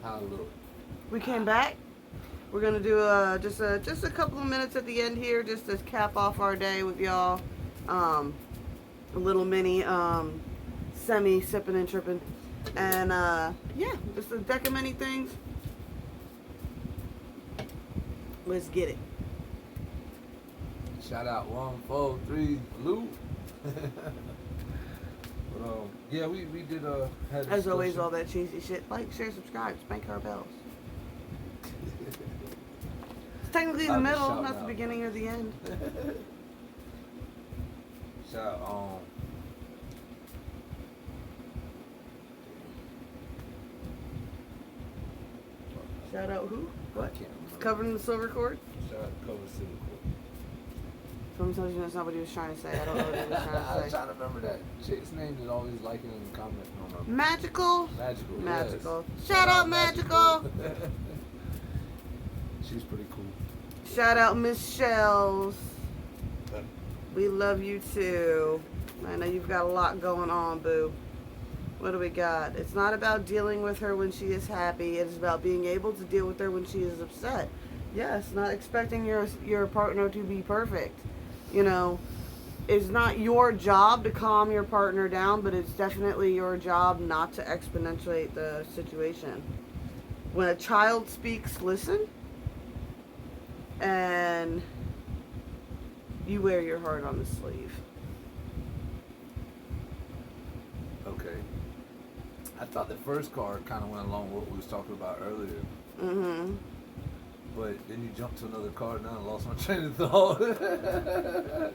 How a little? We came back. We're gonna do just a couple of minutes at the end here, just to cap off our day with y'all. A little mini semi sipping and tripping, and yeah, just a deck of many things. Let's get it. Shout out 143 Lou. But yeah, we did had As always, all that cheesy shit. Like, share, subscribe, spank our bells. It's technically the middle, not the beginning or the end. Shout out Shout out who? What? I can't remember. It's covered in the silver cord? Shout out Cover Silver Cord. Someone tells you that's not what he was trying to say. I don't know what he was trying to say. I was trying to remember that chick's name is always liking in the comments. Magical? Magical. Magical. Yes. Shout out Magical. She's pretty cool. Shout out Miss Shells. We love you too. I know you've got a lot going on, boo. What do we got? It's not about dealing with her when she is happy. It is about being able to deal with her when she is upset. Yes, not expecting your partner to be perfect. You know, it's not your job to calm your partner down, but it's definitely your job not to exponentiate the situation. When a child speaks, listen. And you wear your heart on the sleeve. Okay. I thought the first card kind of went along with what we was talking about earlier. Mm-hmm. But then you jumped to another card. Now I lost my train of thought. But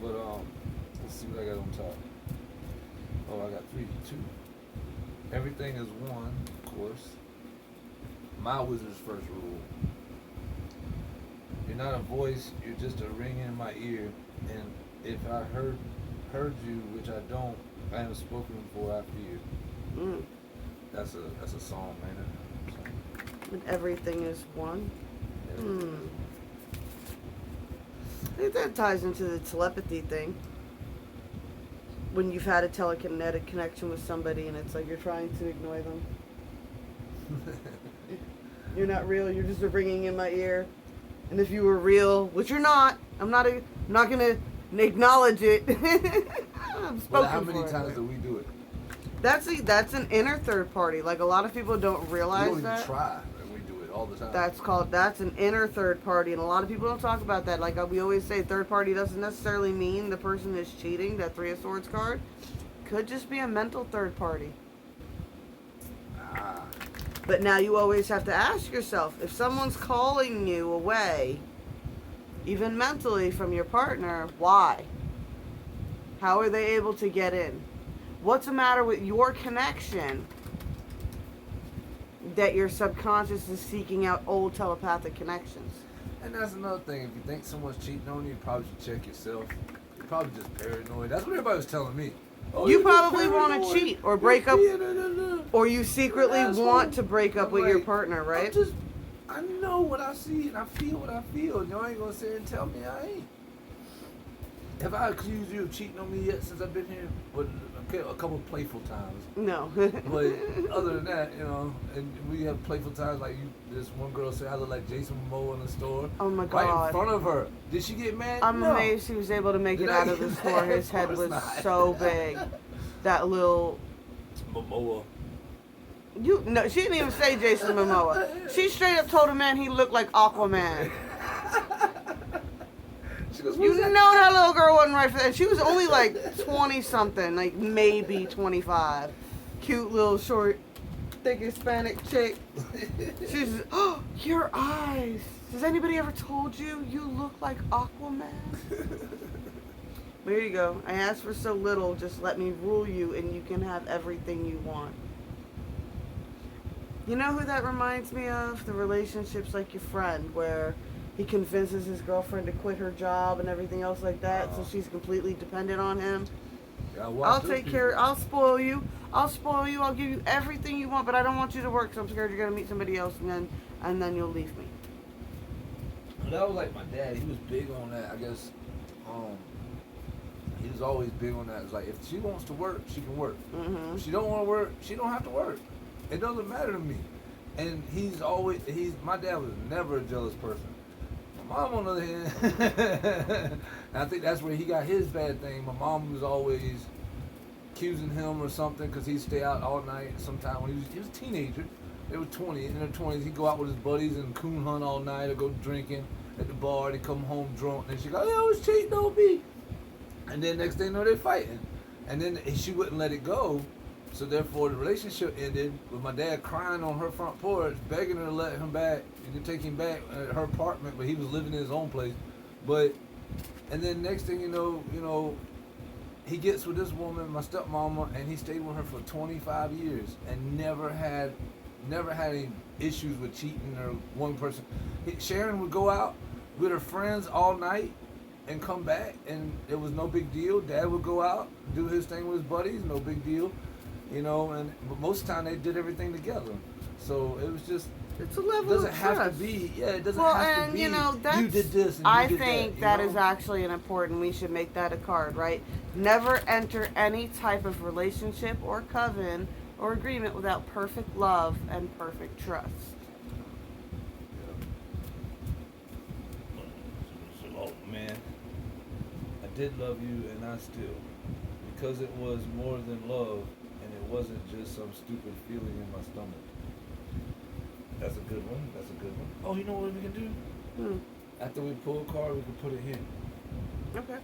let's see what I got on top. Oh, I got 3, 2. Everything is one, of course. My wizard's first rule. You're not a voice. You're just a ring in my ear. And if I heard you, which I don't, I am spoken for after you. Mm. That's a song, man. And everything is one. Everything Hmm. I think that ties into the telepathy thing. When you've had a telekinetic connection with somebody and it's like you're trying to ignore them. You're not real. You're just a ringing in my ear. And if you were real, which you're not, I'm not gonna acknowledge it. I'm spoken Well, how many for times it. do we do it? That's an inner third party. Like a lot of people don't realize We don't that. even try, and we do it all the time. That's an inner third party, and a lot of people don't talk about that. Like we always say, third party doesn't necessarily mean the person is cheating. That 3 of Swords card could just be a mental third party. Ah. But now you always have to ask yourself, if someone's calling you away, even mentally from your partner, why? How are they able to get in? What's the matter with your connection that your subconscious is seeking out old telepathic connections? And that's another thing. If you think someone's cheating on you, you probably should check yourself. You're probably just paranoid. That's what everybody was telling me. Oh, you probably want to cheat or break up, or you secretly want to break up with your partner, right? I know what I see and I feel what I feel. And y'all ain't gonna sit and tell me I ain't. Have I accused you of cheating on me yet since I've been here? But okay, a couple of playful times. No. But other than that, you know, and we have playful times like this one girl said I look like Jason Momoa in the store. Oh my Right God. in front of her. Did she get mad? I'm No. amazed he was able to make it out of the store. His head was so big. That little Momoa. No, she didn't even say Jason Momoa. She straight up told a man he looked like Aquaman. She goes, You know that little girl wasn't right for that. She was only like 20 something, like maybe 25. Cute little short, thick Hispanic chick. She's, oh, your eyes. Has anybody ever told you you look like Aquaman? There you go. I asked for so little, just let me rule you and you can have everything you want. You know who that reminds me of? The relationships like your friend, where he convinces his girlfriend to quit her job and everything else like that, so she's completely dependent on him. I'll take care, I'll spoil you, I'll give you everything you want, but I don't want you to work, so I'm scared you're going to meet somebody else and then you'll leave me. That was like my dad. He was big on that. I guess he was always big on that. It's like, if she wants to work, she can work. Mm-hmm. If she don't want to work, she don't have to work. It doesn't matter to me. And my dad was never a jealous person. My mom, on the other hand, and I think that's where he got his bad thing. My mom was always accusing him or something because he'd stay out all night. Sometime when he was a teenager, they were 20, in their 20s, he'd go out with his buddies and coon hunt all night or go drinking at the bar. They'd come home drunk, and she'd go, "Oh, it's cheating on me." And then next thing you know, they're fighting. And then she wouldn't let it go. So therefore, the relationship ended with my dad crying on her front porch, begging her to let him back, to take him back at her apartment, but he was living in his own place. And then next thing you know, he gets with this woman, my stepmama, and he stayed with her for 25 years and never had any issues with cheating or one person. Sharon would go out with her friends all night and come back, and it was no big deal. Dad would go out, do his thing with his buddies, no big deal. But most of the time they did everything together. So it was just, it's a level of doesn't have trust. to be, it doesn't Well, have and to be, that's, you did this and I you did think that is actually an important, we should make that a card, right? Never enter any type of relationship or covenant or agreement without perfect love and perfect trust. Oh, man. I did love you, and I still. Because it was more than love, and it wasn't just some stupid feeling in my stomach. That's a good one. Oh, you know what we can do? After we pull a card, we can put it here. Okay.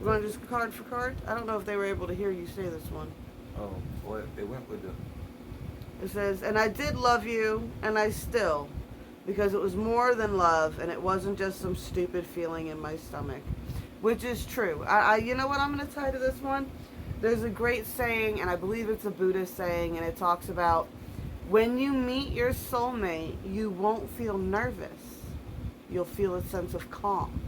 You want to just card for card? I don't know if they were able to hear you say this one. Oh, boy, they went with the... It says, and I did love you, and I still, because it was more than love, and it wasn't just some stupid feeling in my stomach. Which is true. You know what I'm going to tie to this one? There's a great saying, and I believe it's a Buddhist saying, and it talks about when you meet your soulmate, you won't feel nervous. You'll feel a sense of calm.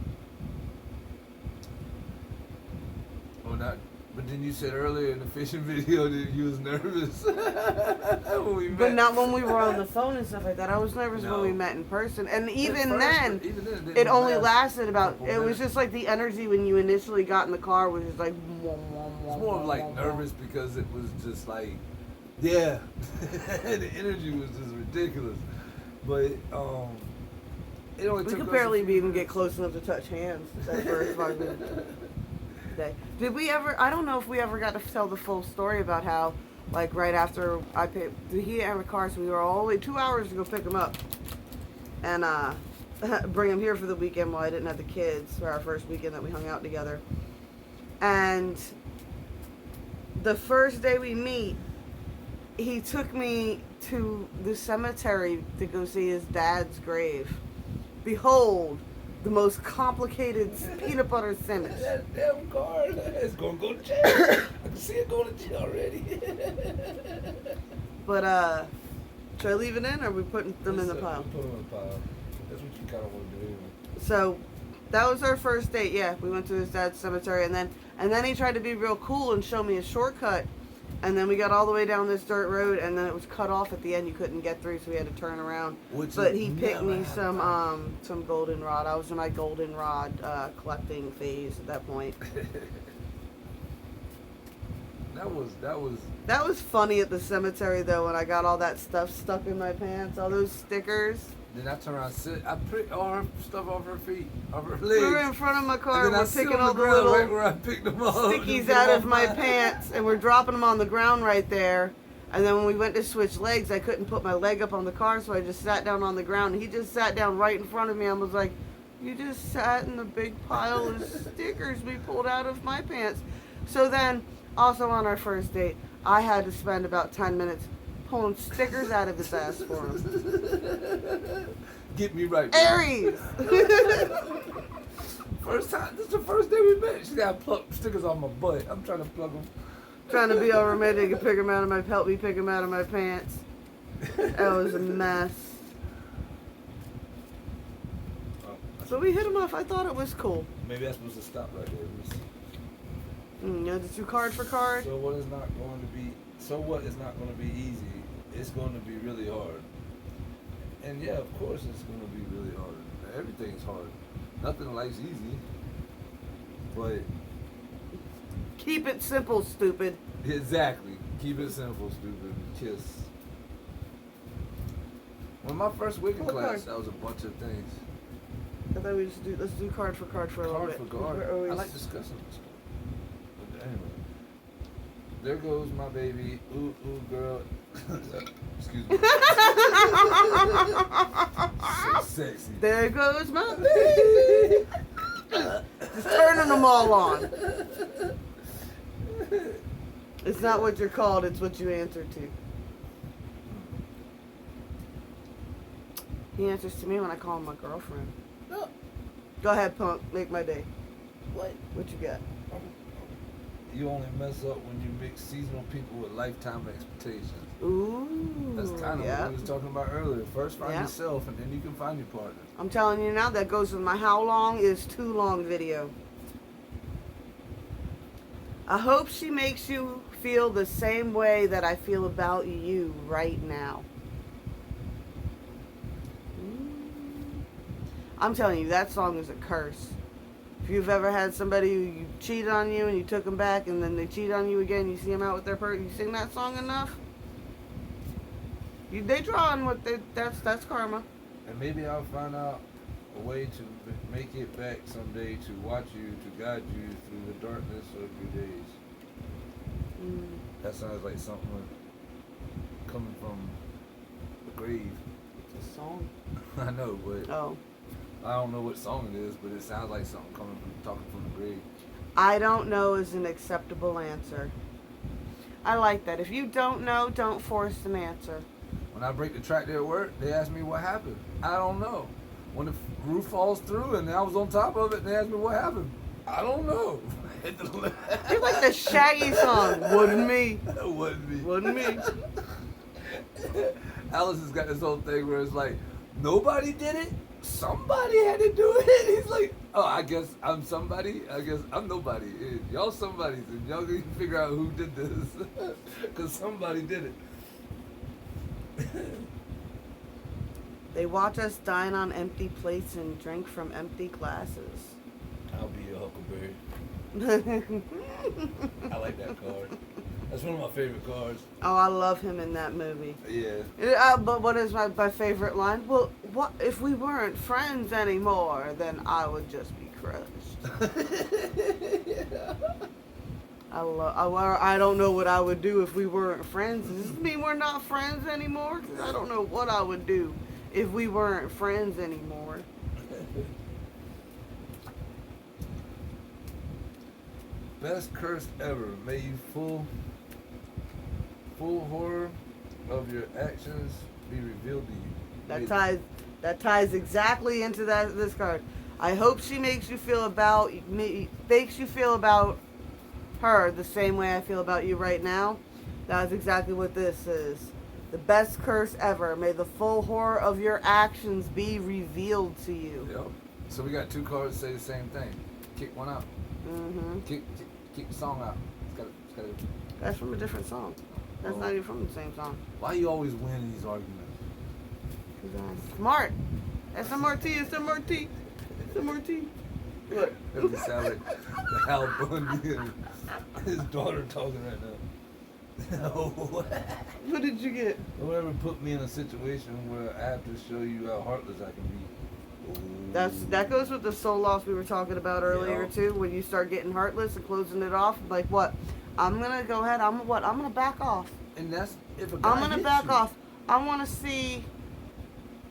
Oh, not. But then you said earlier in the fishing video that you was nervous when we met. But not when we were on the phone and stuff like that. I was nervous when we met in person. And even then it only lasted about, it was just like the energy when you initially got in the car was just like... It's more of like nervous because it was just like, yeah. The energy was just ridiculous. But it only took us... We could barely even get close enough to touch hands that first 5 minutes. Did we ever, I don't know if we ever got to tell the full story about how, like, right after I picked, he didn't have a car, so we were all the way 2 hours to go pick him up and bring him here for the weekend while I didn't have the kids for our first weekend that we hung out together. And the first day we meet, he took me to the cemetery to go see his dad's grave. Behold, the most complicated peanut butter sandwich. That damn car is gonna go to jail. I can see it going to jail already. But should I leave it in, or are we putting them in the pile? Put them in the pile. That's what you kind of want to do anyway. So that was our first date. Yeah, we went to his dad's cemetery, and then he tried to be real cool and show me a shortcut. And then we got all the way down this dirt road, and then it was cut off at the end. You couldn't get through, so we had to turn around. But he picked me some goldenrod. I was in my goldenrod collecting phase at that point. That was funny at the cemetery though, when I got all that stuff stuck in my pants, all those stickers. Then I turned around, I pricked all her stuff off her feet, off her legs. We were in front of my car, and we're picking all the little little where I picked them up, stickies out of my pants, and we're dropping them on the ground right there. And then when we went to switch legs, I couldn't put my leg up on the car, so I just sat down on the ground. And he just sat down right in front of me and was like, "You just sat in the big pile of stickers we pulled out of my pants." So then, also on our first date, I had to spend about 10 minutes pulling stickers out of his ass for him. Get me right. Aries! First time, this is the first day we met. She got plucked stickers on my butt. I'm trying to plug them. Trying to be all romantic and help me pick them out of my pants. That was a mess. So we hit him off. I thought it was cool. Maybe that's supposed to stop right there. Did you card for card? So what is not going to be easy? It's going to be really hard. And yeah, of course it's going to be really hard. Everything's hard. Nothing in life's easy. But keep it simple, stupid. Exactly. Keep it simple, stupid. Kiss. When my first Wiccan Pull a class, card. that was a bunch of things. I thought we just let's do card for a little Card bit. for guard. We're always- I like discussing this stuff. But anyway. There goes my baby. Ooh, ooh, girl. Excuse me. So sexy. There goes my baby. Just turning them all on. It's not what you're called, it's what you answer to. He answers to me when I call him my girlfriend. No. Go ahead, punk. Make my day. What? What you got? You only mess up when you mix seasonal people with lifetime expectations. Ooh. That's kind of yeah. what we was talking about earlier. First find Yeah. yourself, and then you can find your partner. I'm telling you now, that goes with my how long is too long video. I hope she makes you feel the same way that I feel about you right now. I'm telling you, that song is a curse. If you've ever had somebody who you cheated on you and you took them back and then they cheat on you again, you see them out with their person, you sing that song enough, they draw on what that's karma. And maybe I'll find out a way to make it back someday to watch you, to guide you through the darkness of your days. That sounds like something coming from the grave. It's a song. I know, but Oh. I don't know what song it is, but it sounds like something talking from the grave. I don't know is an acceptable answer. I like that. If you don't know, don't force an answer. When I break the track there at work, they ask me what happened. I don't know. When the roof falls through and I was on top of it, they ask me what happened. I don't know. You're like the Shaggy song. Wasn't me. Wasn't me. Wasn't me. Alice has got this whole thing where it's like, nobody did it. Somebody had to do it. He's like, oh, I guess I'm somebody. I guess I'm nobody. Y'all somebodies, and y'all can figure out who did this, because somebody did it. They watch us dine on empty plates and drink from empty glasses. I'll be your Huckleberry. I like that card. That's one of my favorite cards. Oh, I love him in that movie. Yeah. But what is my favorite line? Well, what if we weren't friends anymore? Then I would just be crushed. Yeah. I don't know what I would do if we weren't friends. Does this mean we're not friends anymore? 'Cause I don't know what I would do if we weren't friends anymore. Best curse ever. May you full horror of your actions be revealed to you. That ties exactly into this card. I hope she makes you feel about her the same way I feel about you right now. That's exactly what this is. The best curse ever. May the full horror of your actions be revealed to you. Yep. So we got two cards that say the same thing. Kick one out. Mm-hmm. Kick the song out. It's gotta. That's from a different song. That's not even from the same song. Why you always win in these arguments? 'Cause I'm smart. SMRT, SMRT, SMRT. What? That would sound like the Hal Bundy and his daughter talking right now. What did you get? Don't ever put me in a situation where I have to show you how heartless I can be. That goes with the soul loss we were talking about earlier Yeah. too. When you start getting heartless and closing it off, like what? I'm gonna go ahead. I'm gonna back off. And that's if a guy I'm gonna hits back you. off. I want to see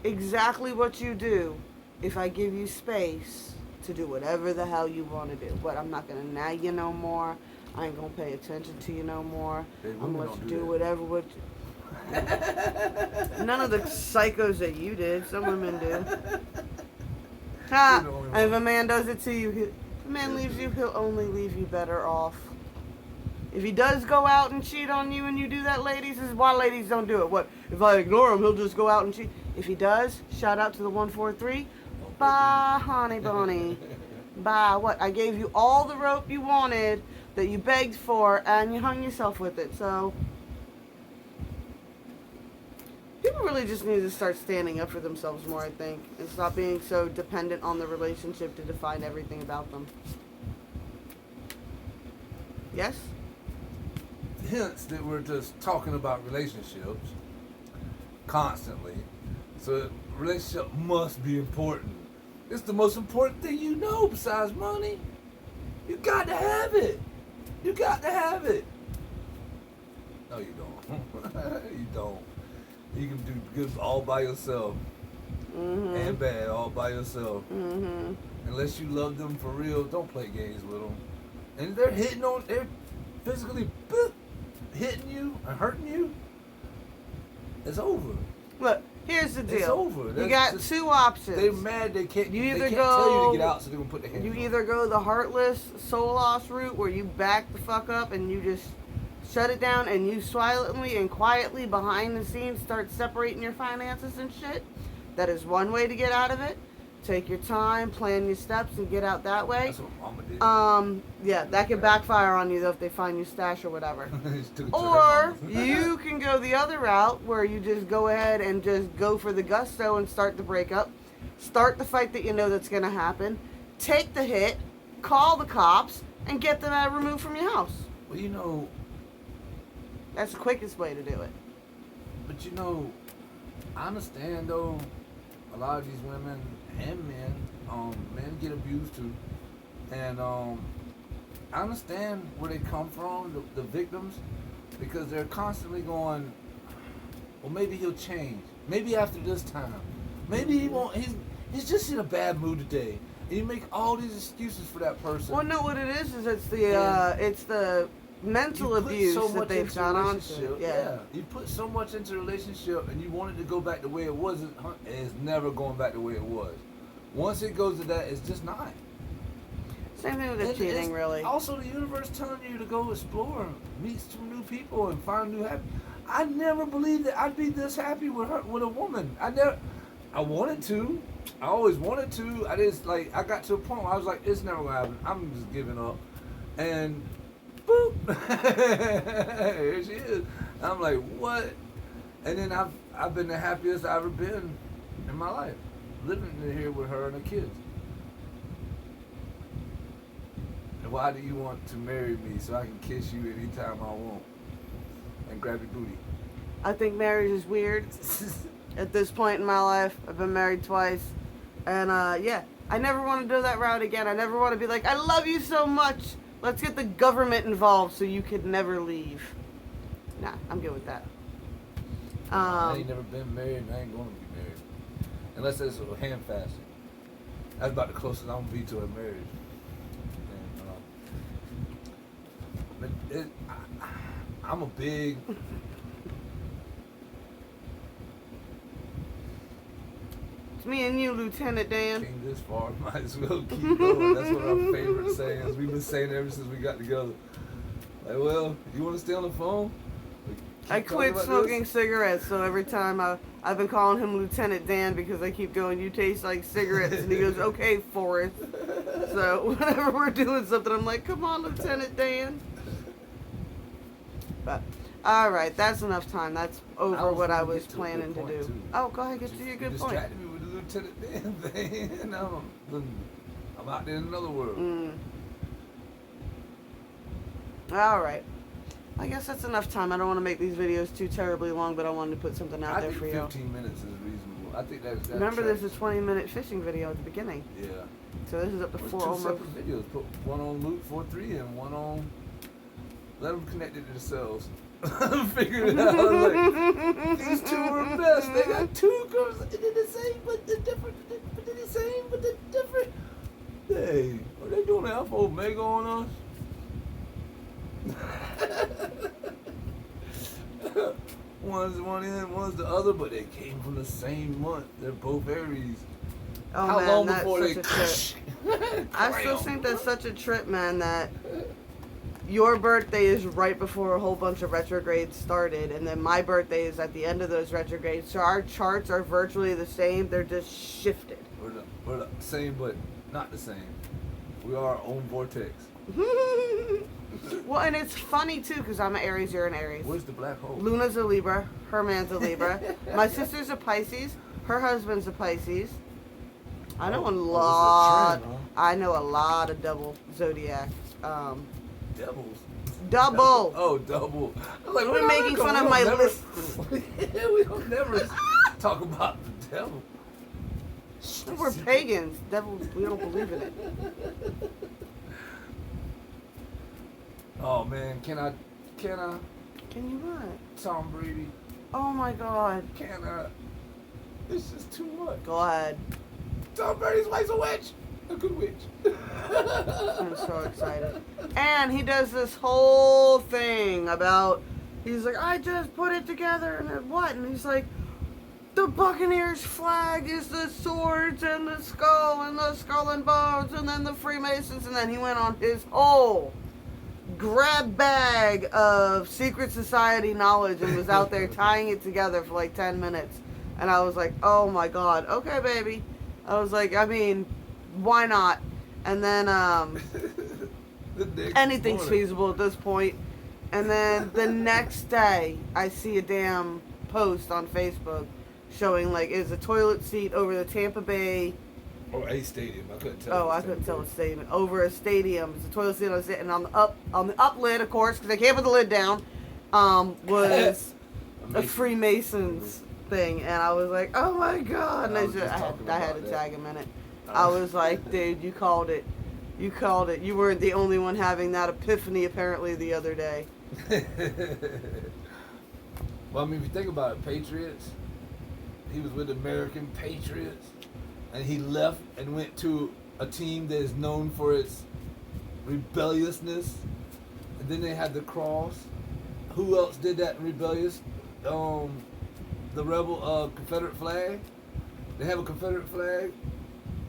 exactly what you do if I give you space to do whatever the hell you want to do. But I'm not gonna nag you no more. I ain't gonna pay attention to you no more. Hey, I'm women gonna let don't you do do that. whatever. None of the psychos that you did. Some women do. Ha! You're the only And if one. a man does it to you, if a man leaves you, he'll only leave you better off. If he does go out and cheat on you and you do that, ladies, this is why ladies don't do it. What? If I ignore him, he'll just go out and cheat. If he does, shout out to the 143. Bye, honey bunny. Bye. What? I gave you all the rope you wanted that you begged for, and you hung yourself with it. So people really just need to start standing up for themselves more, I think, and stop being so dependent on the relationship to define everything about them. Yes? Hence that we're just talking about relationships constantly. So relationship must be important. It's the most important thing you know besides money. You got to have it. You got to have it. No, you don't. You don't. You can do good all by yourself. And bad all by yourself. Unless you love them for real, don't play games with them. And they're physically hitting you and hurting you. It's over. Look, here's the deal. It's over. You got two options. They're mad. They can't. You either they can't go. tell you to get out, so they're gonna put their hands. You on either go the heartless, soulless route, where you back the fuck up and you just shut it down, and you silently and quietly behind the scenes start separating your finances and shit. That is one way to get out of it. Take your time, plan your steps, and get out that way. That's what Mama did. Yeah, that can backfire on you though if they find your stash or whatever. Or you can go the other route where you just go ahead and just go for the gusto and start the breakup. Start the fight that you know that's going to happen. Take the hit, call the cops, and get them removed from your house. Well, you know. That's the quickest way to do it. But you know, I understand though, a lot of these women and men, men get abused too. And I understand where they come from, the victims, because they're constantly going, well, maybe he'll change. Maybe after this time. Maybe he won't. He's just in a bad mood today. And you make all these excuses for that person. Well, no, what it is it's the mental abuse so that they've gone on to. Yeah. You put so much into a relationship and you want it to go back the way it was, and it's never going back the way it was. Once it goes to that, it's just not. Same thing with the cheating, really. Also, the universe telling you to go explore, meet some new people, and find new happy. I never believed that I'd be this happy with a woman. I wanted to. I always wanted to. I got to a point where I was like, it's never gonna happen. I'm just giving up. And boop, here she is. I'm like, what? And then I've been the happiest I've ever been in my life, living here with her and her kids. And why do you want to marry me so I can kiss you anytime I want and grab your booty? I think marriage is weird. At this point in my life, I've been married twice, and yeah, I never want to do that route again. I never want to be like, I love you so much. Let's get the government involved so you could never leave. Nah, I'm good with that. I ain't never been married, and I ain't going to be married unless it's a hand fasting. That's about the closest I'm gonna be to a marriage. And, I'm a big. It's me and you, Lieutenant Dan. Came this far, might as well keep going. That's one of our favorite sayings. We've been saying it ever since we got together. Like, well, you want to stay on the phone? I quit smoking cigarettes, so every time I've been calling him Lieutenant Dan because I keep going, you taste like cigarettes, and he goes, okay, Forrest. So whenever we're doing something, I'm like, come on, Lieutenant Dan. But all right, that's enough time. That's over what I was planning to do. Oh, go ahead, get to your good point. Distracted me with the Lieutenant Dan thing, and I'm out there in another world. All right. I guess that's enough time. I don't want to make these videos too terribly long, but I wanted to put something out there for you. I think 15 minutes is reasonable. I think that's Remember, there's a 20-minute fishing video at the beginning. Yeah. So this is up to 4 almost. Two separate videos. Put one on Luke 4:3 and one on. Let them connect it to themselves. Figure it out. Like, these two are best. They got two girls. They're the same, but they're different. They're the same, but they're different. Hey, are they doing Alpha Omega on us? One's one end, one's the other, but they came from the same month. They're both Aries. Oh, How man, long that's before such they? a trip. I still think that's such a trip, man. That your birthday is right before a whole bunch of retrogrades started, and then my birthday is at the end of those retrogrades. So our charts are virtually the same. They're just shifted. We're the same, but not the same. We are our own vortex. Well, and it's funny too, because I'm an Aries, you're an Aries. Where's the black hole? Luna's a Libra, her man's a Libra. My sister's a Pisces, her husband's a Pisces. I know a lot. Trend, huh? I know a lot of double zodiac. Devils. Double. Oh, double. I'm like, We're making fun of my list. We don't never. Talk about the devil. We're pagans. Devil, we don't believe in it. Oh man, can I? Can you what? Tom Brady. Oh my God. Can I? It's just too much. Go ahead. Tom Brady's wife's a witch. A good witch. I'm so excited. And he does this whole thing about, he's like, I just put it together, and then what? And he's like, the Buccaneers flag is the swords and the skull and bones, and then the Freemasons, and then he went on his whole grab bag of secret society knowledge and was out there tying it together for like 10 minutes. And I was like, oh my God, okay, baby. I was like, I mean, why not? And then anything's feasible at this point. And then the next day, I see a damn post on Facebook showing like is a toilet seat over the Tampa Bay. Or a stadium. I couldn't tell. Oh, I couldn't tell what stadium. Over a stadium. It's a toilet seat and on the up lid, of course, because they can't put the lid down. Was a Freemasons thing, and I was like, oh my God! And I had to tag him in it. I was like, dude, you called it. You called it. You weren't the only one having that epiphany apparently the other day. Well, I mean, if you think about it, Patriots. He was with American Patriots, and he left and went to a team that is known for its rebelliousness. And then they had the cross. Who else did that rebellious? The rebel Confederate flag. They have a Confederate flag,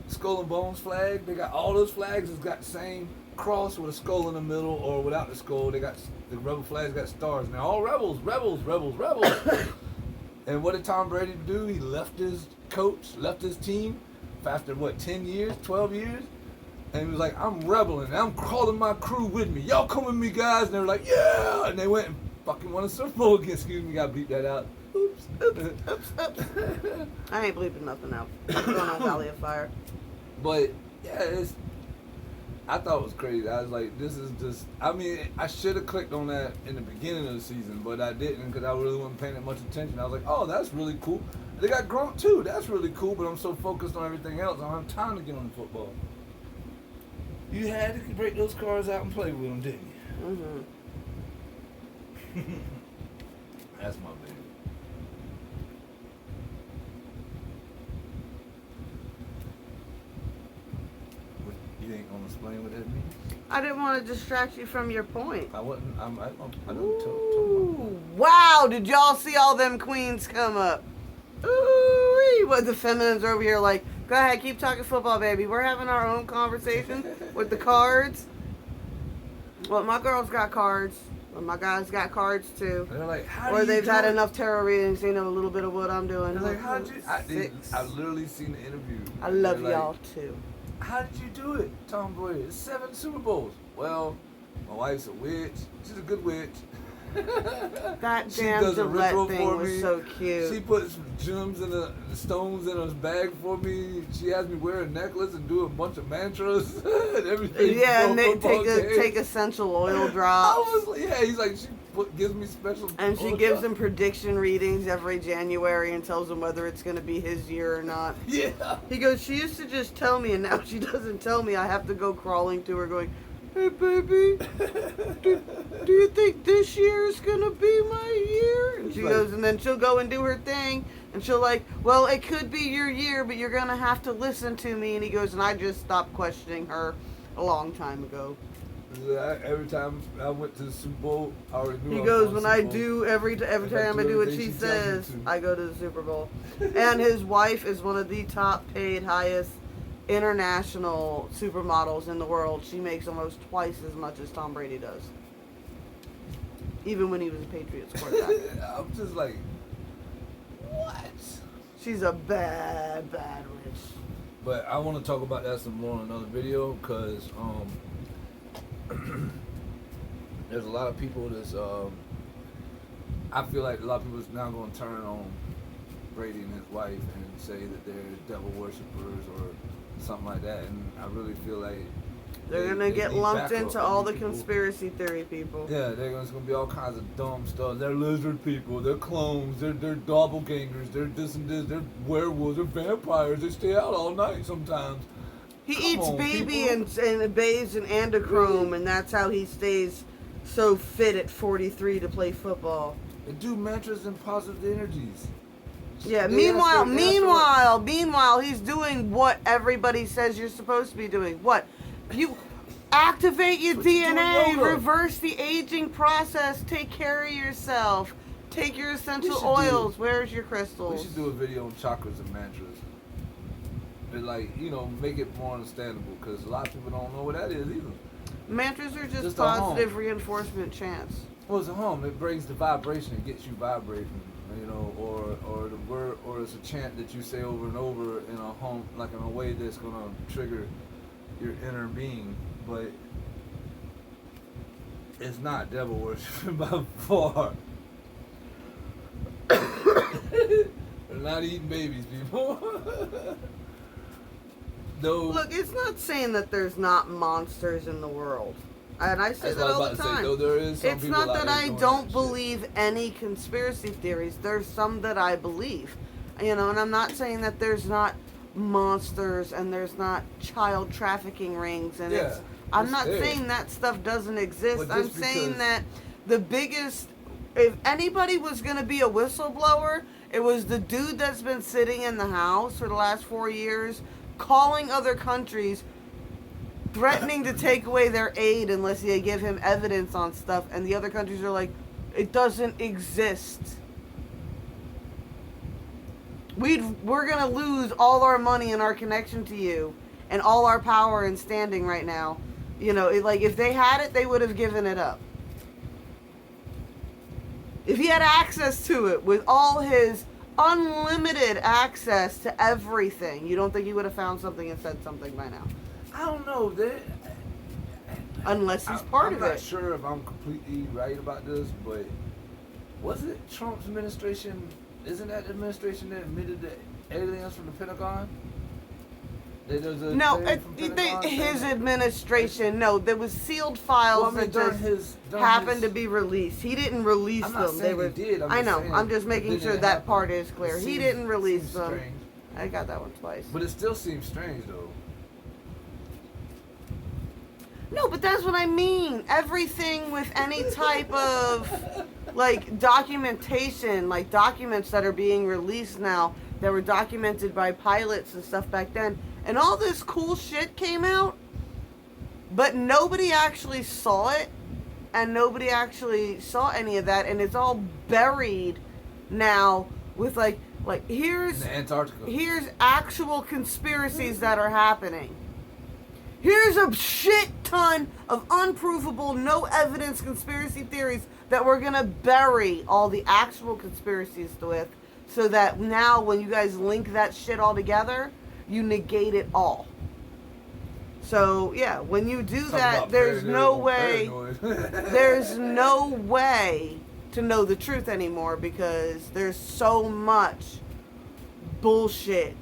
skull and bones flag. They got all those flags. It's got the same cross with a skull in the middle, or without the skull. They got the rebel flags got stars. Now all rebels. And what did Tom Brady do? He left his coach, left his team after 10 years, 12 years? And he was like, I'm rebelling. I'm calling my crew with me. Y'all come with me, guys. And they were like, yeah. And they went and fucking won a Super Bowl again. Excuse me, gotta bleep that out. Oops. I ain't bleeping nothing out. I'm going on Valley of Fire. But, yeah, I thought it was crazy. I was like, this is just, I mean, I should have clicked on that in the beginning of the season, but I didn't because I really wasn't paying that much attention. I was like, oh, that's really cool. They got Gronk too. That's really cool, but I'm so focused on everything else, I don't have time to get on the football. You had to break those cards out and play with them, didn't you? Mm-hmm. That's my baby. You ain't gonna explain what that means? I didn't want to distract you from your point. I wasn't. I don't Ooh, wow, did y'all see all them queens come up? Ooh, what the feminines are over here like, go ahead, keep talking football, baby. We're having our own conversation with the cards. Well, my girls got cards. Well, my guys got cards too. They're like, how or do they've you had do it? enough tarot readings, they know a little bit of what I'm doing. They're like, how'd you? I literally seen the interview. I love They're y'all like, too. How did you do it, Tom Brady? It's 7 Super Bowls. Well, my wife's a witch. She's a good witch. That She damn does a Gillette ritual thing for was me. so cute. She puts gems and the stones in her bag for me. She has me wear a necklace and do a bunch of mantras and everything. Yeah, and they take essential oil drops. He's like, gives me special. And she gives him prediction readings every January and tells him whether it's going to be his year or not. Yeah. He goes, she used to just tell me, and now she doesn't tell me. I have to go crawling to her going, hey, baby, do you think this year is going to be my year? And she goes, and then she'll go and do her thing. And she'll like, well, it could be your year, but you're going to have to listen to me. And he goes, and I just stopped questioning her a long time ago. Every time I went to the Super Bowl, I already knew. He goes, when I do every time I do what she says, I go to the Super Bowl. And his wife is one of the top paid, highest international supermodels in the world. She makes almost twice as much as Tom Brady does, even when he was a Patriots quarterback. I'm just like, what? She's a bad, bad witch. But I want to talk about that some more in another video because there's a lot of people that's I feel like a lot of people is now going to turn on Brady and his wife and say that they're devil worshippers or something like that, and I really feel like They're gonna get need lumped backup. into all They the need people. conspiracy theory people. Yeah, there's gonna be all kinds of dumb stuff. They're lizard people. They're clones. They're doppelgangers. They're this and this. They're werewolves. They're vampires. They stay out all night sometimes. He Come eats on, baby people. and bathes in andochrome, and that's how he stays so fit at 43 to play football. They do mantras and positive energies. Yeah. They Meanwhile, he's doing what everybody says you're supposed to be doing. What? You activate your What you doing DNA, yoga? reverse the aging process, take care of yourself, take your essential should oils. Where's your We crystals? should do a video on chakras and mantras. But like, make it more understandable because a lot of people don't know what that is either. Mantras are just a hum. positive reinforcement chants. Well, it's a hum. It brings the vibration. It gets you vibrating. Or the word, or it's a chant that you say over and over in a hum, like in a way that's gonna trigger your inner being. But it's not devil worship by far. They're not eating babies, people. No. Look, it's not saying that there's not monsters in the world. And I say That's that what I all was the about to say, time. though there is some It's people not out that there I doing don't that shit. believe any conspiracy theories. There's some that I believe. And I'm not saying that there's not monsters and there's not child trafficking rings and Yeah, I'm it's not there. saying that stuff doesn't exist. But I'm just saying because- that the biggest, if anybody was going to be a whistleblower, it was the dude that's been sitting in the house for the last 4 years calling other countries, threatening to take away their aid unless they give him evidence on stuff, and the other countries are like, it doesn't exist. We're gonna lose all our money and our connection to you and all our power and standing right now. If they had it, they would have given it up. If he had access to it with all his unlimited access to everything, you don't think he would have found something and said something by now? I don't know. Unless he's part of I'm not it. sure if I'm completely right about this, but was it Trump's administration? Isn't that the administration that admitted the aliens from the Pentagon? No, his administration. No, there was sealed files that just happened to be released. He didn't release I'm not them. saying They were. he did. I know. Saying I'm just making it sure didn't that happen. part is clear. It He seems- didn't release seems them. strange. I got that one twice. But it still seems strange, though. No, but that's what I mean. Everything with any type of documentation, like documents that are being released now that were documented by pilots and stuff back then, and all this cool shit came out, but nobody actually saw it, and nobody actually saw any of that, and it's all buried now with here's In the Antarctica. here's actual conspiracies that are happening. Here's a shit ton of unprovable, no evidence conspiracy theories that we're going to bury all the actual conspiracies with, so that now when you guys link that shit all together, you negate it all. So, yeah, when you do that, there's no way there's no way to know the truth anymore, because there's so much bullshit.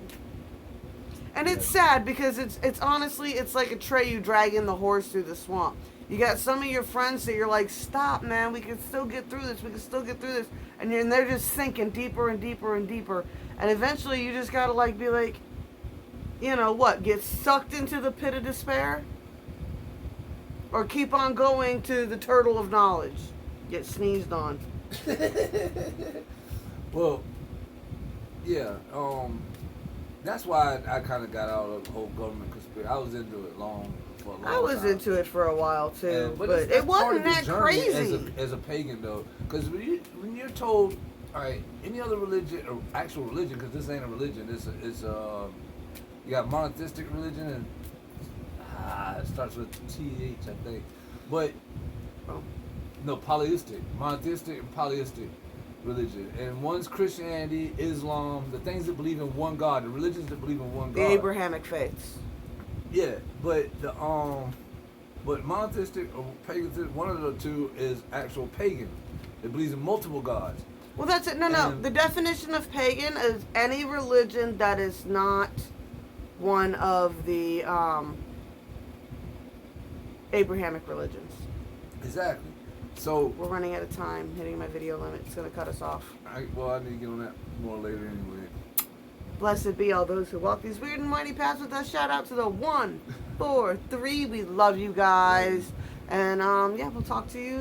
And it's sad because it's honestly, it's like Atreyu dragging the horse through the swamp. You got some of your friends that you're like, stop, man, we can still get through this. We can still get through this. And they're just sinking deeper and deeper and deeper. And eventually you just got to be like, get sucked into the pit of despair? Or keep on going to the turtle of knowledge? Get sneezed on. Well, yeah, that's why I kind of got out of the whole government conspiracy. I was into it for a long I was time. into it for a while too, But but that's it part wasn't of the that journey crazy. as a pagan, though, because when you're told, all right, any other religion or actual religion, because this ain't a religion, it's you got monotheistic religion and it starts with TH, I think, but no, polytheistic, monotheistic and polytheistic religion, and one's Christianity, Islam, the things that believe in one God, the religions that believe in one The God. Abrahamic faiths. Yeah, but but monotheistic or paganistic, one of the two is actual pagan. It believes in multiple gods. Well, that's it. No. And- The definition of pagan is any religion that is not one of the Abrahamic religions. Exactly. So, We're running out of time, hitting my video limit. It's going to cut us off. I need to get on that more later anyway. Blessed be all those who walk these weird and mighty paths with us. Shout out to the 1, 4, 3. We love you guys. And, yeah, we'll talk to you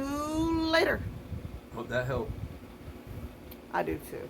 later. Hope that helped. I do too.